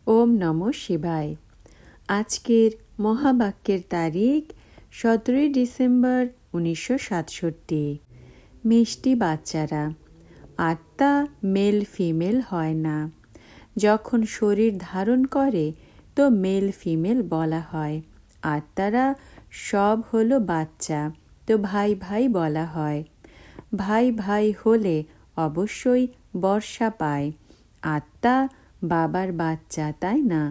ওম নমঃ শিবায়। আজকের মহাবাক্যের তারিখ 17 ডিসেম্বর 1967। মিষ্টি বাচ্চারা। আত্মা মেল ফিমেল হয় না। যখন শরীর ধারণ করে তো মেল ফিমেল বলা হয়। আত্মারা সব হলো বাচ্চা, তো ভাই ভাই বলা হয়। ভাই ভাই হলে অবশ্যই বর্ষা পায়। আত্মা বাবার বাচ্চা, তাই না?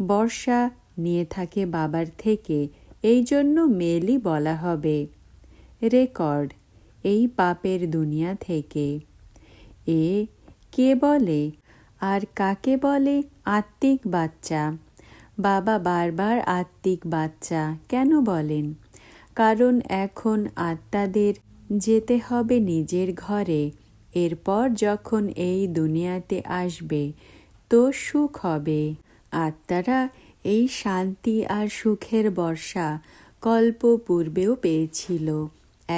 বর্ষা নিয়ে থাকে বাবার থেকে, এই জন্য মেলই বলা হবে। রেকর্ড এই পাপের দুনিয়া থেকে। এ কে বলে আর কাকে বলে আত্মিক বাচ্চা? বাবা বারবার আত্মিক বাচ্চা কেন বলেন? কারণ এখন আত্মাদের যেতে হবে নিজের ঘরে। এরপর যখন এই দুনিয়াতে আসবে তো সুখ হবে। আত্মারা এই শান্তি আর সুখের বর্ষা কল্প পূর্বেও পেয়েছিল।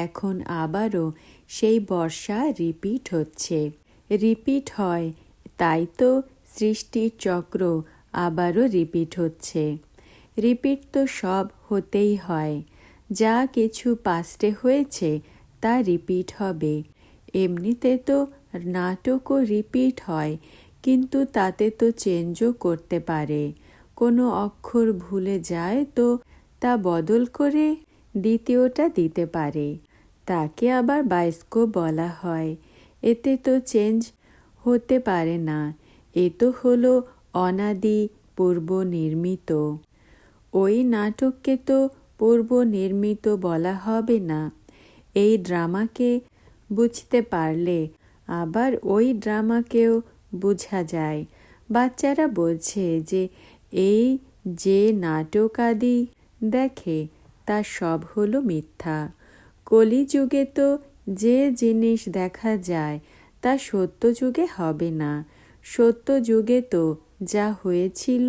এখন আবারও সেই বর্ষা রিপিট হচ্ছে। রিপিট হয়, তাই তো সৃষ্টির চক্র আবারও রিপিট হচ্ছে। রিপিট তো সব হতেই হয়। যা কিছু পাস্টে হয়েছে তা রিপিট হবে। এমনিতে তো নাটকও রিপিট হয়, কিন্তু তাতে তো চেঞ্জও করতে পারে। কোনো অক্ষর ভুলে যায় তো তা বদল করে দ্বিতীয়টা দিতে পারে। তাকে আবার বায়োস্কোপ বলা হয়। এতে তো চেঞ্জ হতে পারে না। এ তো হলো অনাদি পূর্ব নির্মিত। ওই নাটককে তো পূর্ব নির্মিত বলা হবে না। এই ড্রামাকে বুঝতে পারলে আবার ওই ড্রামাকেও বোঝা যায়। বাচ্চারা বলছে যে এই যে নাটক আদি দেখে তা সব হলো মিথ্যা। কলিযুগে তো যে জিনিস দেখা যায় তা সত্য যুগে হবে না। সত্য যুগে তো যা হয়েছিল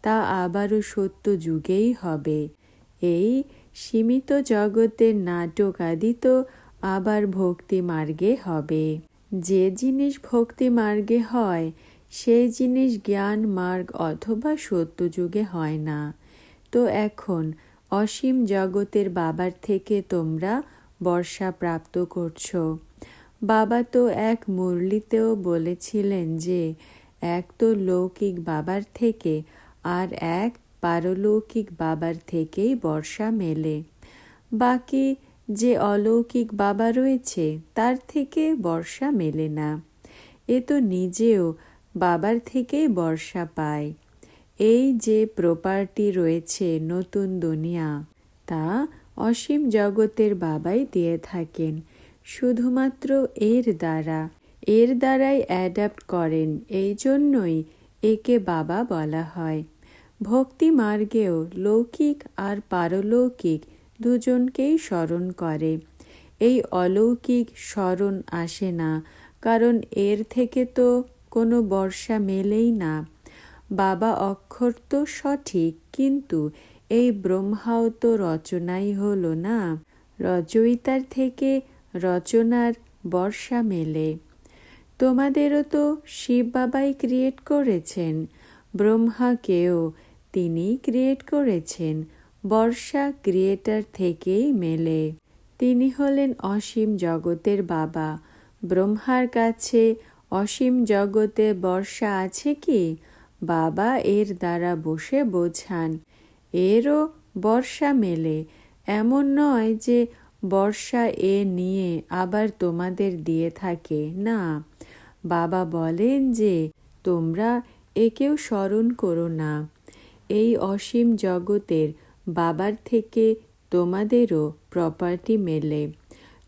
তা আবারও সত্য যুগেই হবে। এই সীমিত জগতের নাটক আদি তো আবার ভক্তি মার্গে হবে। যে জিনিস ভক্তি মার্গে হয় সেই জিনিস জ্ঞান মার্গ অথবা সত্য যুগে হয় না। তো এখন অসীম জগতের বাবার থেকে তোমরা বর্ষা প্রাপ্ত করছো। বাবা তো এক মুরলিতেও বলেছিলেন যে এক তো লৌকিক বাবার থেকে আর এক পারলৌকিক বাবার থেকেই বর্ষা মেলে। বাকি যে অলৌকিক বাবা রয়েছে তার থেকে বর্ষা মেলে না। এ তো নিজেও বাবার থেকেই বর্ষা পায়। এই যে প্রপার্টি রয়েছে নতুন দুনিয়া, তা অসীম জগতের বাবাই দিয়ে থাকেন। শুধুমাত্র এর দ্বারাই অ্যাডাপ্ট করেন। এই জন্যই একে বাবা বলা হয়। ভক্তি মার্গেও লৌকিক আর পারলৌকিক দুজনকেই স্মরণ করে। এই অলৌকিক স্মরণ আসে না, কারণ এর থেকে তো কোনো বর্ষা মেলেই না। বাবা অক্ষর তো সঠিক, কিন্তু এই ব্রহ্মাও তো রচনাই হলো না। রচয়িতার থেকে রচনার বর্ষা মেলে। তোমাদেরও তো শিব বাবাই ক্রিয়েট করেছেন। ব্রহ্মাকেও তিনিই ক্রিয়েট করেছেন। বর্ষা ক্রিয়েটার থেকেই মেলে। তিনি হলেন অসীম জগতের বাবা। ব্রহ্মার কাছে অসীম জগতে বর্ষা আছে কি? বাবা এর দ্বারা বসে বোঝান। এরও বর্ষা মেলে। এমন নয় যে বর্ষা এ নিয়ে আবার তোমাদের দিয়ে থাকে, না। বাবা বলেন যে তোমরা একেও স্মরণ করো না। এই অসীম জগতের বাবার থেকে তোমাদেরও প্রপার্টি মেলে।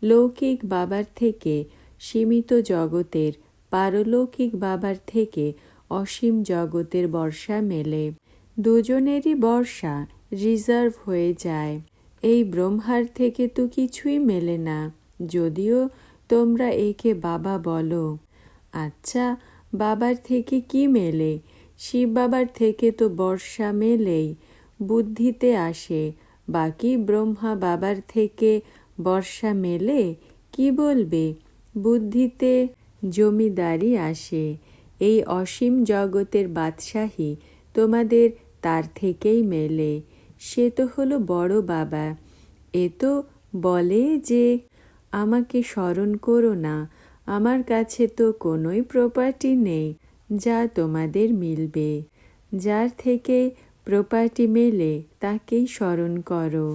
লৌকিক বাবার থেকে সীমিত জগতের, পারলৌকিক বাবার থেকে অসীম জগতের বর্ষা মেলে। দুজনেরই বর্ষা রিজার্ভ হয়ে যায়। এই ব্রহ্মার থেকে তো কিছুই মেলে না, যদিও তোমরা একে বাবা বলো। আচ্ছা, বাবার থেকে কি মেলে? শিব বাবার থেকে তো বর্ষা মেলেই, বুদ্ধিতে আসে। বাকি ব্রহ্মা বাবার থেকে বর্ষা মেলে কি বলবে? বুদ্ধিতে জমিদারি আসে। এই অসীম জগতের বাদশাহী তোমাদের তার থেকেই মেলে। সে তো হলো বড় বাবা। এ তো বলে যে আমাকে স্মরণ করো না, আমার কাছে তো কোনোই প্রপার্টি নেই যা তোমাদের মিলবে। যার থেকে প্রপার্টি মেলে তাকেই স্মরণ করো।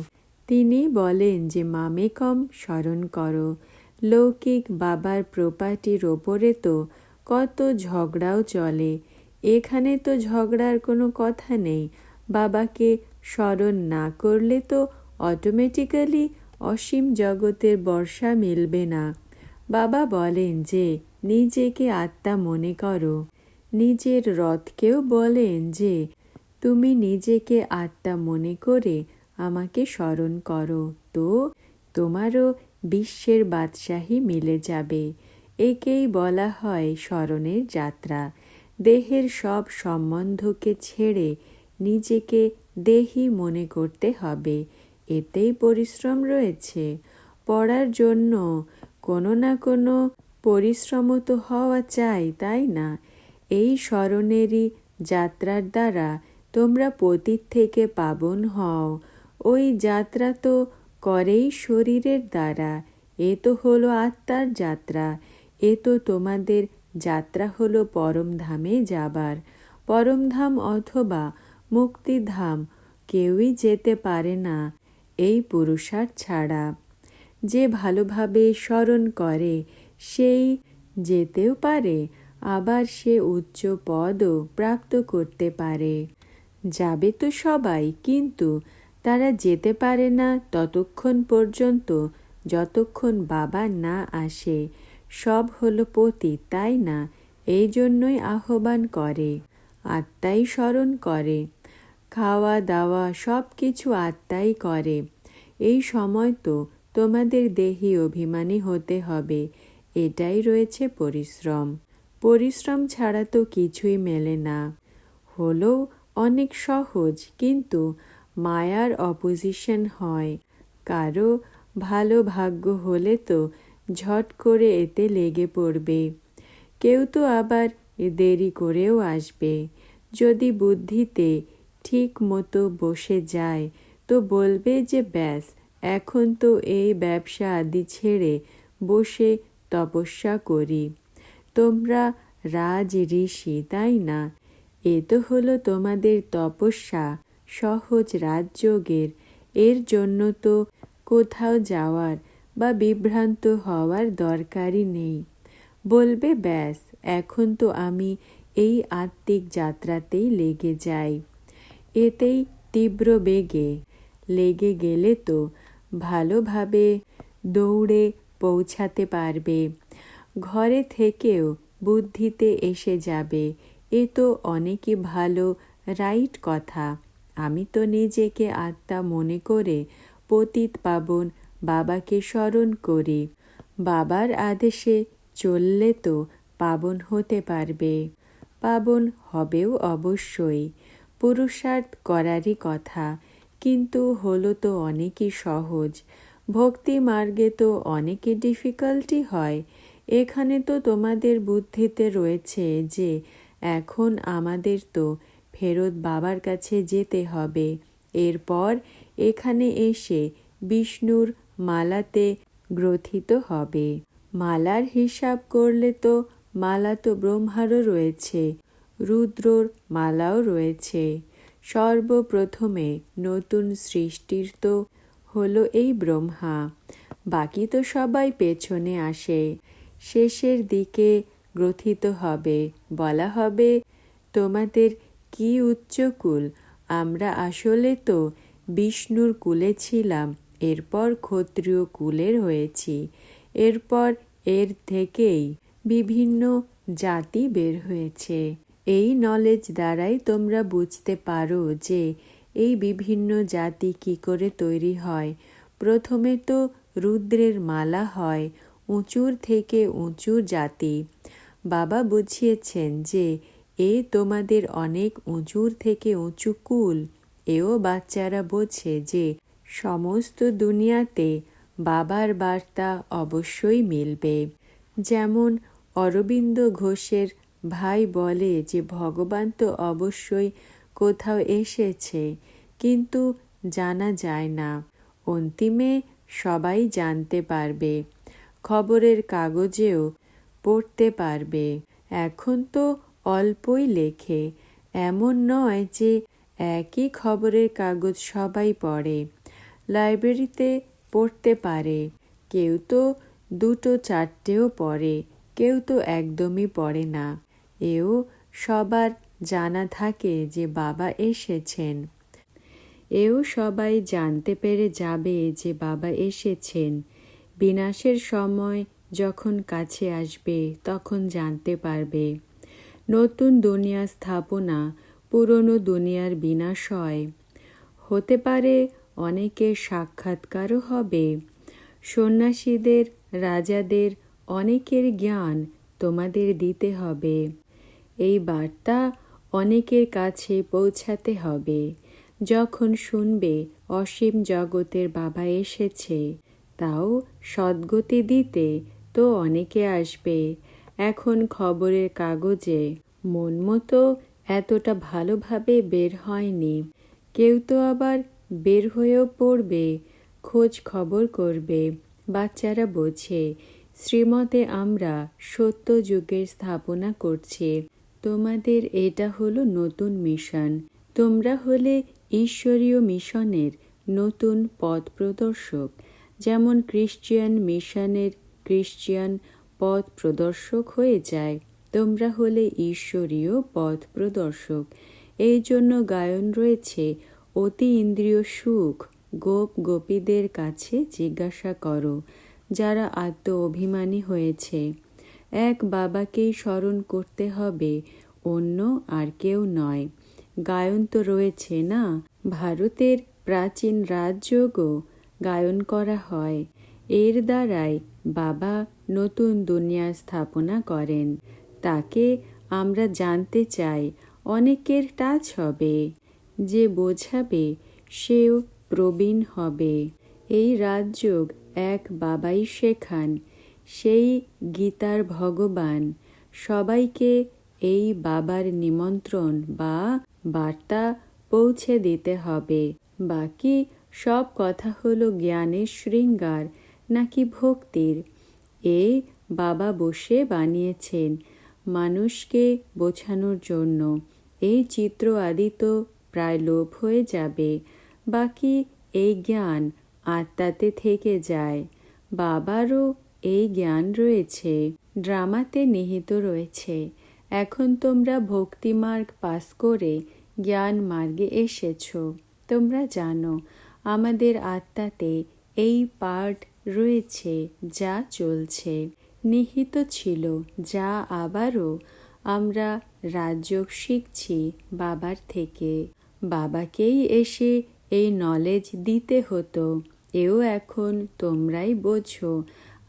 তিনি বলেন যে মামেকম স্মরণ করো। লৌকিক বাবার প্রপার্টির ওপরে তো কত ঝগড়াও চলে। এখানে তো ঝগড়ার কোনো কথা নেই। বাবাকে স্মরণ না করলে তো অটোমেটিক্যালি অসীম জগতের বর্ষা মিলবে না। বাবা বলেন যে নিজেকে আত্মা মনে করো। নিজের রথকেও বলেন যে তুমি নিজেকে আত্মা মনে করে আমাকে স্মরণ করো, তো তোমারও বিশ্বের বাদশাহী মিলে যাবে। একেই বলা হয় স্মরণের যাত্রা। দেহের সব সম্বন্ধকে ছেড়ে নিজেকে দেহি মনে করতে হবে। এতেই পরিশ্রম রয়েছে। পড়ার জন্য কোনো না কোনো পরিশ্রম তো হওয়া চাই, তাই না? এই স্মরণেরই যাত্রার দ্বারা তোমরা পতীত থেকে পাবন হও। ওই যাত্রা তো করেই শরীরের দ্বারা। এ তো হলো আত্মার যাত্রা। এ তো তোমাদের যাত্রা হলো পরমধামে যাবার। পরমধাম অথবা মুক্তিধাম কেউই যেতে পারে না এই পুরুষার্থ ছাড়া। যে ভালোভাবে স্মরণ করে সেই যেতেও পারে, আবার সে উচ্চ পদও প্রাপ্ত করতে পারে। যাবে তো সবাই, কিন্তু তারা যেতে পারে না ততক্ষণ পর্যন্ত যতক্ষণ বাবা না আসে। সব হলো পতীত, তাই না? এই জন্যই আহ্বান করে, আত্মাই স্মরণ করে। খাওয়া দাওয়া সব কিছু আত্মাই করে। এই সময় তো তোমাদের দেহি অভিমানী হতে হবে। এটাই রয়েছে পরিশ্রম। পরিশ্রম ছাড়া তো কিছুই মেলে না। হলো অনেক সহজ, কিন্তু মায়ার অপোজিশন হয়। কারো ভালো ভাগ্য হলে তো ঝট করে এতে লেগে পড়বে। কেউ তো আবার দেরি করেও আসবে। যদি বুদ্ধিতে ঠিক মতো বসে যায় তো বলবে যে ব্যাস, এখন তো এই ব্যবসা আদি ছেড়ে বসে তপস্যা করি। তোমরা রাজ ঋষি, তাই না? এ তো হলো তোমাদের তপস্যা, সহজ রাজযোগের। এর জন্য তো কোথাও যাওয়ার বা বিভ্রান্ত হওয়ার দরকারই নেই। বলবে ব্যাস, এখন তো আমি এই আত্মিক যাত্রাতেই লেগে যাই। এতেই তীব্র বেগে লেগে গেলে তো ভালোভাবে দৌড়ে পৌঁছাতে পারবে। ঘরে থেকেও বুদ্ধিতে এসে যাবে। এ তো অনেকই ভালো রাইট কথা। আমি তো নিজেকে আত্মা মনে করে পতিত পাবন বাবাকে স্মরণ করি। বাবার আদেশে চললে তো পাবন হতে পারবে। পাবন হবেও অবশ্যই। পুরুষার্থ করারই কথা, কিন্তু হলো তো অনেকই সহজ। ভক্তি মার্গে তো অনেকই ডিফিকাল্টি হয়। এখানে তো তোমাদের বুদ্ধিতে রয়েছে যে এখন আমাদের তো ফেরত বাবার কাছে যেতে হবে। এরপর এখানে এসে বিষ্ণুর মালাতে গ্রথিত হবে। মালার হিসাব করলে তো মালা তো ব্রহ্মারও রয়েছে, রুদ্রর মালাও রয়েছে। সর্বপ্রথমে নতুন সৃষ্টির তো হলো এই ব্রহ্মা। বাকি তো সবাই পেছনে আসে। শেষের দিকে গ্রথিত হবে। বলা হবে তোমাদের কি উচ্চকুল। আমরা আসলে তো বিষ্ণুর কুলে ছিলাম, এরপর ক্ষত্রিয় কুলের হয়েছি। এরপর এর থেকেই বিভিন্ন জাতি বের হয়েছে। এই নলেজ দ্বারাই তোমরা বুঝতে পারো যে এই বিভিন্ন জাতি কি করে তৈরি হয়। প্রথমে তো রুদ্রের মালা হয়, উঁচুর থেকে উঁচু জাতি। বাবা বুঝিয়েছেন যে এ তোমাদের অনেক উঁচুর থেকে উঁচু কুল। এও বাচ্চারা বোঝে যে সমস্ত দুনিয়াতে বাবার বার্তা অবশ্যই মিলবে। যেমন অরবিন্দ ঘোষের ভাই বলে যে ভগবান তো অবশ্যই কোথাও এসেছে, কিন্তু জানা যায় না। অন্তিমে সবাই জানতে পারবে, খবরের কাগজেও পড়তে পারবে। এখন তো অল্পই লেখে, এমন নয় যে একই খবরের কাগজ সবাই পড়ে। লাইব্রেরিতে পড়তে পারে, কেউ তো 2-4টেও পড়ে, কেউ তো একদমই পড়ে না। এও সবার জানা থাকে যে বাবা এসেছেন। এও সবাই জানতে পেরে যাবে যে বাবা এসেছেন। বিনাশের সময় যখন কাছে আসবে তখন জানতে পারবে। নতুন দুনিয়া স্থাপনা, পুরনো দুনিয়ার বিনাশ হয়। হতে পারে অনেকের সাক্ষাৎকারও হবে। সন্ন্যাসীদের, রাজাদের অনেকের জ্ঞান তোমাদের দিতে হবে। এই বার্তা অনেকের কাছে পৌঁছাতে হবে। যখন শুনবে অসীম জগতের বাবা এসেছে, তাও সদ্গতি দিতে তো অনেকে আসবে। এখন খবরের কাগজে মন মতো এতটা ভালোভাবে বের হয়নি। কেউ তো আবার বের হয়েও পড়বে, খোঁজ খবর করবে। বাচ্চারা বোঝে, শ্রীমতে আমরা সত্য যুগের স্থাপনা করছি। তোমাদের এটা হলো নতুন মিশন। তোমরা হলে ঈশ্বরীয় মিশনের নতুন পথ প্রদর্শক। যেমন ক্রিশ্চিয়ান মিশনের ক্রিশ্চিয়ান পথ প্রদর্শক হয়ে যায়, তোমরা হলে ঈশ্বরীয় পথ প্রদর্শক। এই জন্য গায়ন রয়েছে, অতি ইন্দ্রিয় সুখ গোপ গোপীদের কাছে জিজ্ঞাসা করো, যারা আত্ম অভিমানী হয়েছে। এক বাবাকেই স্মরণ করতে হবে, অন্য আর কেউ নয়। গায়ন তো রয়েছে না, ভারতের প্রাচীন রাজযোগও গায়ন করা হয়। এর দ্বারাই বাবা নতুন দুনিয়া স্থাপনা করেন। তাকে আমরা জানতে চাই, অনেকের টাচ হবে। যে বোঝাবে সেও প্রবীণ হবে। এই রাজযোগ এক বাবাই শেখান, সেই গীতার ভগবান। সবাইকে এই বাবার নিমন্ত্রণ বা বার্তা পৌঁছে দিতে হবে। বাকি সব কথা হলো জ্ঞানের শৃঙ্গার নাকি ভক্তির। এই বাবা বসে বানিয়েছেন মানুষকে বোঝানোর জন্য। এই চিত্র আদি তো প্রায় লোপ হয়ে যাবে। বাকি এই জ্ঞান আত্মাতে থেকে যায়। বাবারও এই জ্ঞান রয়েছে, ড্রামাতে নিহিত রয়েছে। এখন তোমরা ভক্তিমার্গ পাস করে জ্ঞান মার্গে এসেছ। তোমরা জানো আমাদের আত্মাতে এই পার্ট রয়েছে, যা চলছে, নিহিত ছিল, যা আবারও আমরা রাজযোগ শিখছি বাবার থেকে। বাবাকেই এসে এই নলেজ দিতে হতো। এও এখন তোমরাই বোঝো,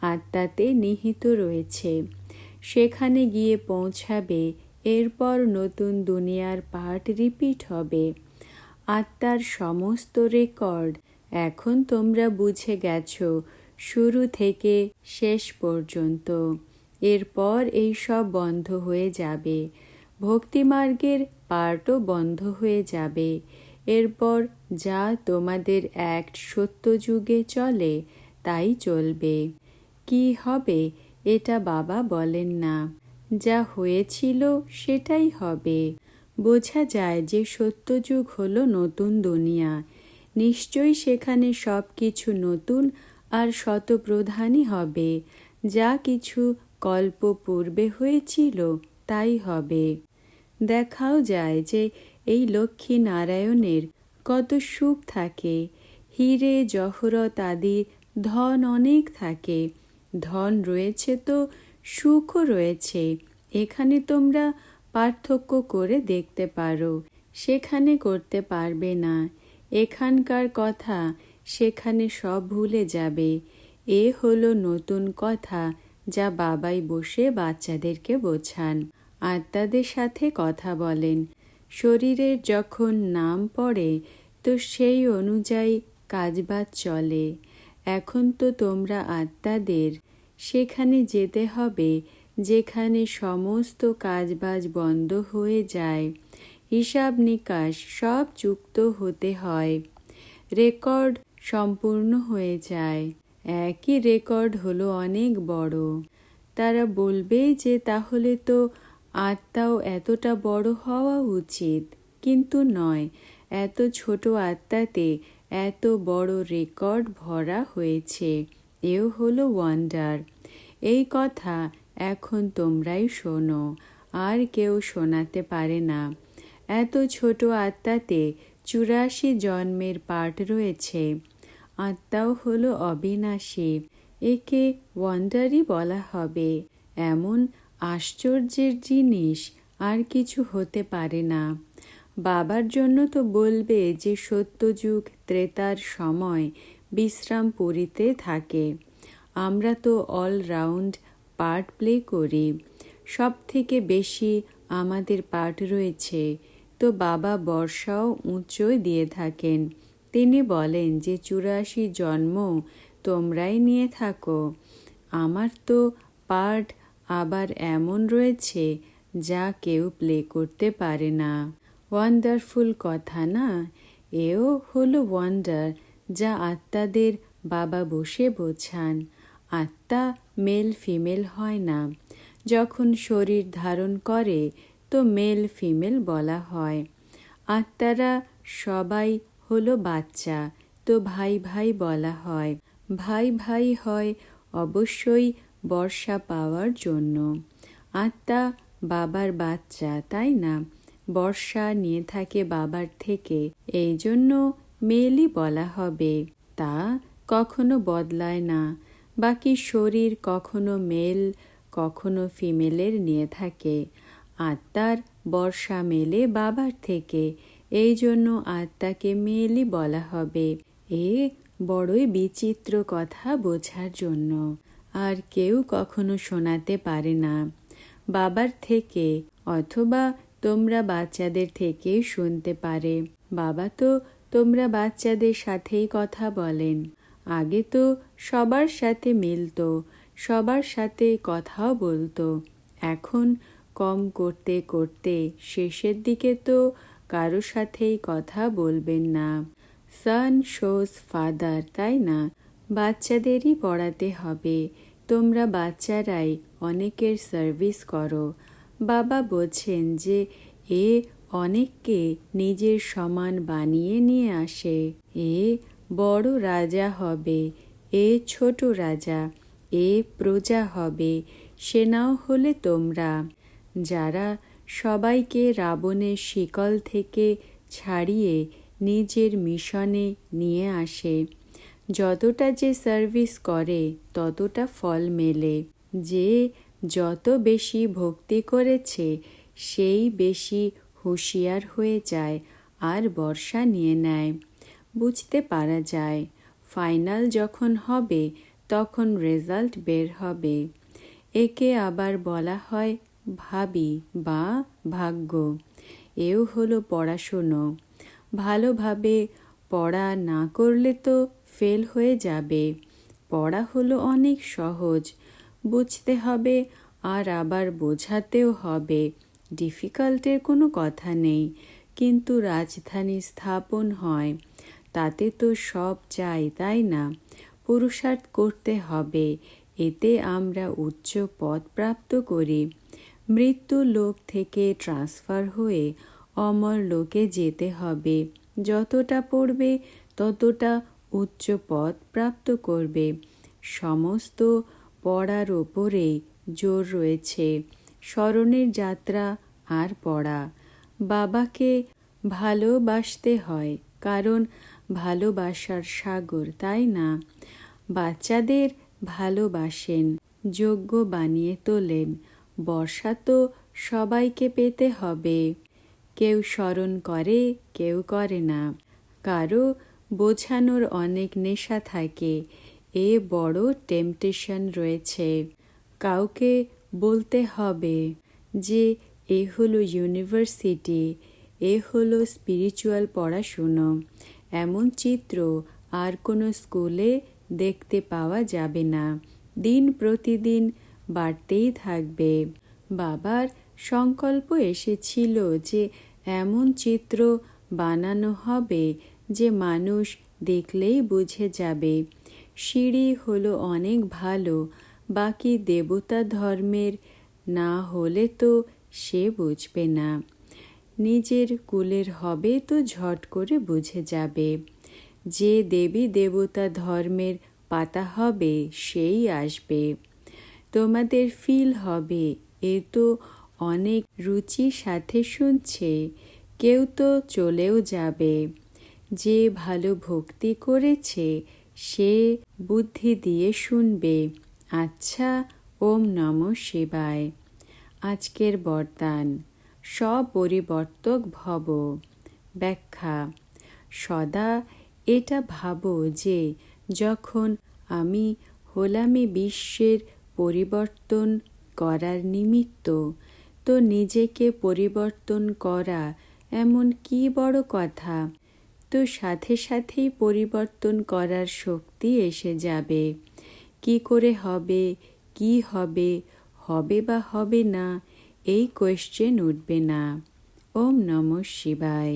আত্মাতে নিহিত রয়েছে। সেখানে গিয়ে পৌঁছাবে, এরপর নতুন দুনিয়ার পার্ট রিপিট হবে। আত্মার সমস্ত রেকর্ড এখন তোমরা বুঝে গেছো, শুরু থেকে শেষ পর্যন্ত। এরপর এই সব বন্ধ হয়ে যাবে। ভক্তিমার্গের পার্টও বন্ধ হয়ে যাবে। এরপর যা তোমাদের অ্যাক্ট সত্য যুগে চলে তাই চলবে। কি হবে এটা বাবা বলেন না, যা হয়েছিল সেটাই হবে। বোঝা যায় যে সত্যযুগ হলো নতুন দুনিয়া। নিশ্চয়ই সেখানে সব কিছু নতুন আর শতপ্রধানই হবে। যা কিছু কল্প পূর্বে হয়েছিল তাই হবে। দেখাও যায় যে এই লক্ষ্মী নারায়ণের কত সুখ থাকে। হীরে জহরত আদি ধন অনেক থাকে। ধন রয়েছে তো সুখও রয়েছে। এখানে তোমরা পার্থক্য করে দেখতে পারো, সেখানে করতে পারবে না। এখানকার কথা সেখানে সব ভুলে যাবে। এ হলো নতুন কথা, যা বাবাই বসে বাচ্চাদেরকে বোঝান, আত্মাদের সাথে কথা বলেন। শরীরের যখন নাম পড়ে তো সেই অনুযায়ী কাজবাজ চলে। এখন তো তোমরা আত্মাদের সেখানে যেতে হবে যেখানে সমস্ত কাজবাজ বন্ধ হয়ে যায়। হিসাব নিকাশ সব যুক্ত হতে হয়। রেকর্ড সম্পূর্ণ হয়ে যায়। একই রেকর্ড হলো অনেক বড়। তারা বলবে যে তাহলে তো আত্মাও এতটা বড় হওয়া উচিত, কিন্তু নয়। এত ছোট আত্মাতে এত বড় রেকর্ড ভরা হয়েছে। এও হলো ওয়ান্ডার। এই কথা এখন তোমরাই শোনো, আর কেউ শোনাতে পারে না। এত ছোট আত্মাতে 84 জন্মের পাঠ রয়েছে। আত্মাও হলো অবিনাশী। একে ওয়ান্ডারই বলা হবে। এমন আশ্চর্যের জিনিস আর কিছু হতে পারে না। বাবার জন্য তো বলবে যে সত্যযুগ ত্রেতার সময় বিশ্রামপুরীতে থাকে। আমরা তো অলরাউন্ড পার্ট প্লে করি। সব থেকে বেশি আমাদের পার্ট রয়েছে। তো বাবা বর্ষাও উচ্চই দিয়ে থাকেন। তিনি বলেন যে 84 জন্ম তোমরাই নিয়ে থাকো। আমার তো পার্ট আবার এমন রয়েছে যা কেউ প্লে করতে পারে না। ওয়ান্ডারফুল কথা না? এও হলো ওয়ান্ডার যা আত্মাদের বাবা বসে বোঝান। আত্মা মেল ফিমেল হয় না। যখন শরীর ধারণ করে তো মেল ফিমেল বলা হয়। আত্মারা সবাই হলো বাচ্চা, তো ভাই ভাই বলা হয়। ভাই ভাই হয় অবশ্যই বর্ষা পাওয়ার জন্য। আত্মা বাবার বাচ্চা, তাই না? বর্ষা নিয়ে থাকে বাবার থেকে, এই জন্য মেলই বলা হবে। তা কখনো বদলায় না। বাকি শরীর কখনো মেল কখনো ফিমেলের নিয়ে থাকে। আত্মার বর্ষা মেলে বাবার থেকে, এই জন্য আত্মাকে মেলই বলা হবে। এ বড়ই বিচিত্র কথা বোঝার জন্য, আর কেউ কখনো শোনাতে পারে না। বাবার থেকে অথবা তোমরা বাচ্চাদের থেকে শুনতে পারে। বাবা তো তোমরা বাচ্চাদের সাথেই কথা বলেন। আগে তো সবার সাথে মিলতো, সবার সাথে কথাও বলতো। এখন কম করতে করতে শেষের দিকে তো কারো সাথেই কথা বলবেন না। সান শোজ ফাদার, তাই না? বাচ্চাদেরই পড়াতে হবে। তোমরা বাচ্চারাই অনেকের সার্ভিস করো। বাবা বোঝেন যে এ অনেককে নিজের সমান বানিয়ে নিয়ে আসে। এ বড় রাজা হবে, এ ছোট রাজা, এ প্রজা হবে। সেনাও হলে তোমরা, যারা সবাইকে রাবণের শিকল থেকে ছাড়িয়ে নিজের মিশনে নিয়ে আসে। যতটা যে সার্ভিস করে ততটা ফল মেলে। যে যত বেশি ভক্তি করেছে সেই বেশি হুঁশিয়ার হয়ে যায় আর বর্ষা নিয়ে নেয়। বুঝতে পারা যায়। ফাইনাল যখন হবে তখন রেজাল্ট বের হবে। একে আবার বলা হয় ভাবি বা ভাগ্য। এও হলো পড়াশুনো। ভালোভাবে পড়া না করলে তো ফেল হয়ে যাবে। পড়া হলো অনেক সহজ, বুঝতে হবে আর আবার বোঝাতেও হবে। ডিফিকাল্টের কোনো কথা নেই। কিন্তু রাজধানী স্থাপন হয়, তাতে তো সব চাই, তাই না? পুরুষার্থ করতে হবে, এতে আমরা উচ্চ পদ প্রাপ্ত করি। মৃত্যু লোক থেকে ট্রান্সফার হয়ে অমর লোকে যেতে হবে। যতটা পড়বে ততটা উচ্চ পদ প্রাপ্ত করবে। সমস্ত পড়ার ওপরে জোর রয়েছে। স্মরণের যাত্রা আর পড়া। বাবাকে ভালোবাসতে হয়, কারণ ভালোবাসার সাগর, তাই না? বাচ্চাদের ভালোবাসেন, যোগ্য বানিয়ে তোলেন। বর্ষা তো সবাইকে পেতে হবে। কেউ স্মরণ করে, কেউ করে না। কারো বোঝানোর অনেক নেশা থাকে। এ বড় টেম্পটেশন রয়েছে। কাউকে বলতে হবে যে এ হলো ইউনিভার্সিটি, এ হলো স্পিরিচুয়াল পড়াশুনো। এমন চিত্র আর কোনো স্কুলে দেখতে পাওয়া যাবে না। দিন প্রতিদিন বাড়তেই থাকবে। বাবার সংকল্প এসেছিল যে এমন চিত্র বানানো হবে যে মানুষ দেখলেই বুঝে যাবে সিঁড়ি হলো অনেক ভালো, বাকি দেবতা ধর্মের না হলে তো সে বুঝবে না। নিজের কুলের হবে তো ঝট করে বুঝে যাবে। যে দেবী দেবতা ধর্মের পাতা হবে সেই আসবে। তোমাদের ফিল হবে এ তো অনেক রুচির সাথে শুনছে, কেউ তো চলেও যাবে। যে ভালো ভক্তি করেছে সে বুদ্ধি দিয়ে শুনবে। আচ্ছা, ওম নমঃ শিবায়। আজকের বরদান, সপরিবর্তক ভব। ব্যাখ্যা: সদা এটা ভাবো যে যখন আমি হলামই বিশ্বের পরিবর্তন করার নিমিত্ত, তো নিজেকে পরিবর্তন করা এমন কি বড় কথা, তো সাথে সাথেই পরিবর্তন করার শক্তি এসে যাবে। কি করে হবে, কি হবে, হবে বা হবে না, এই কোয়েশ্চেন উঠবে না। ওম নমঃ শিবায়।